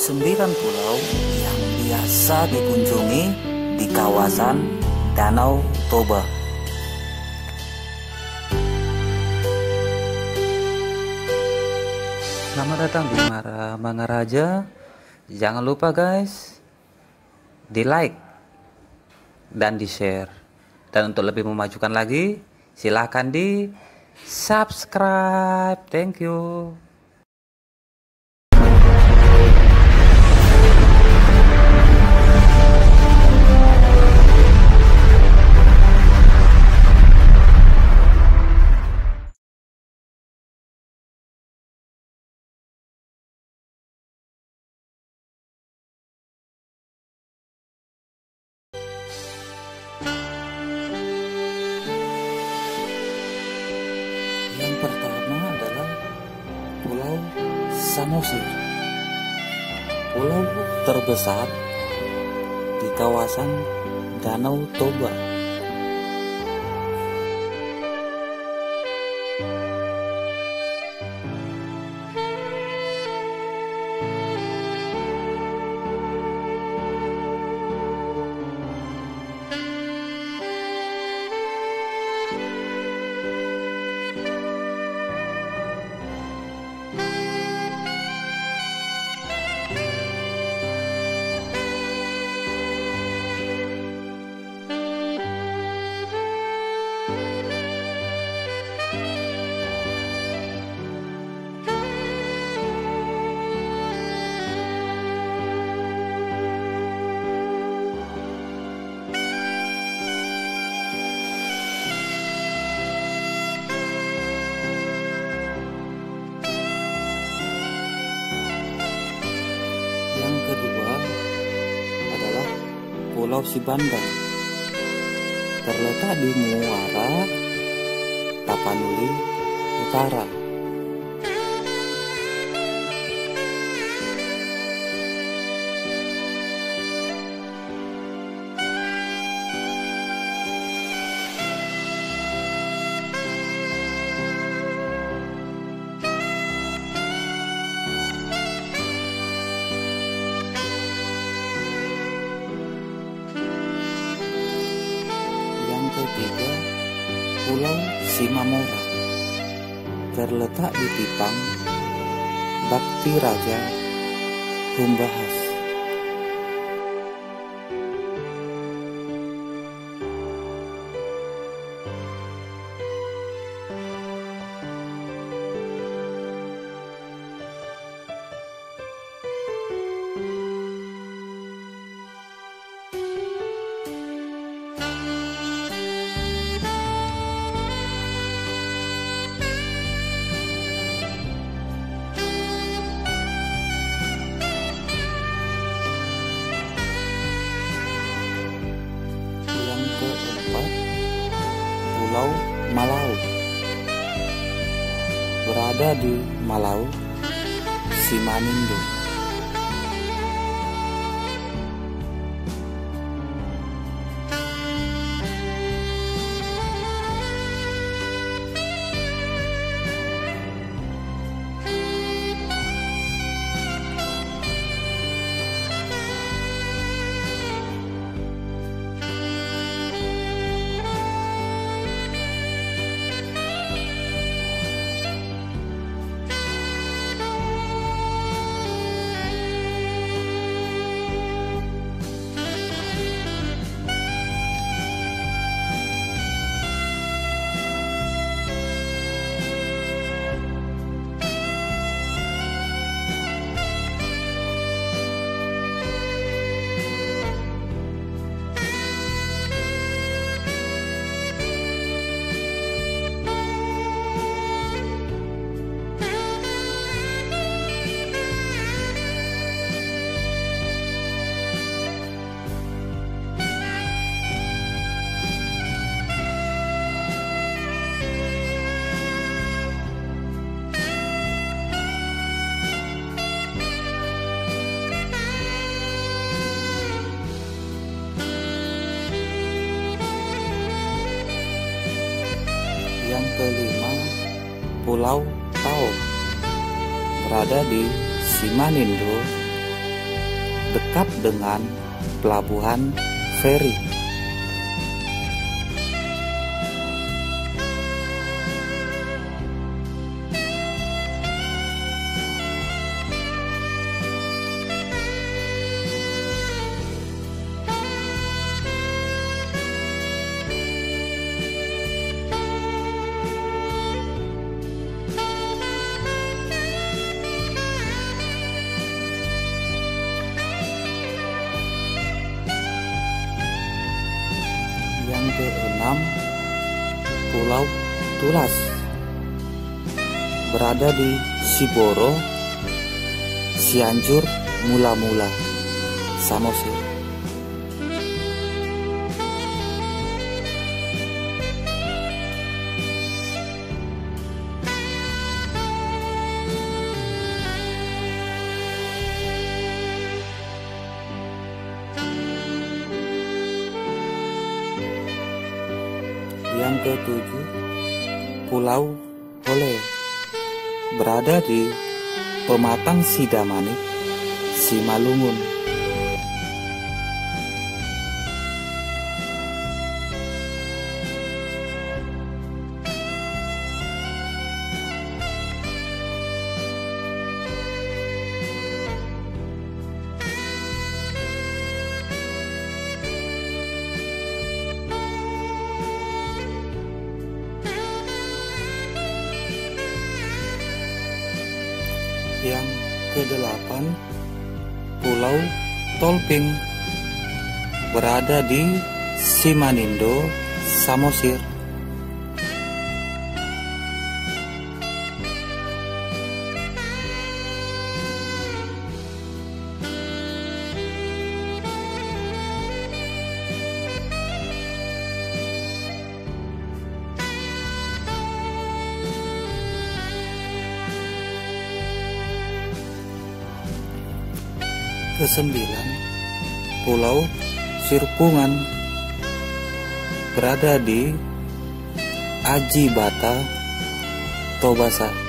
9 pulau yang biasa dikunjungi di kawasan Danau Toba. Selamat datang di Mangaraja. Jangan lupa guys, di like dan di share. Dan untuk lebih memajukan lagi, silahkan di subscribe. Thank you. Yang pertama adalah Pulau Samosir, pulau terbesar di kawasan Danau Toba. Yang kedua adalah Pulau Sibandang, terletak di Muara Tapanuli Utara. Ketiga, Pulau Simamora, terletak di Tipang, Bakti Raja, Humbahas. Keempat, Pulau Malau, berada di Malau, Simanindo. Yang kelima, Pulau Tao, berada di Simanindo, dekat dengan pelabuhan feri. Yang keenam, Pulau Tulas, berada di Siboro, Cianjur, Mula-Mula, Samosir. Yang ketujuh, Pulau Hole, berada di Pematang Sidamanik, Simalungun. Yang kedelapan, Pulau Tolping, berada di Simanindo, Samosir. Kesembilan, Pulau Sirpungan, berada di Aji Bata, Tobasa.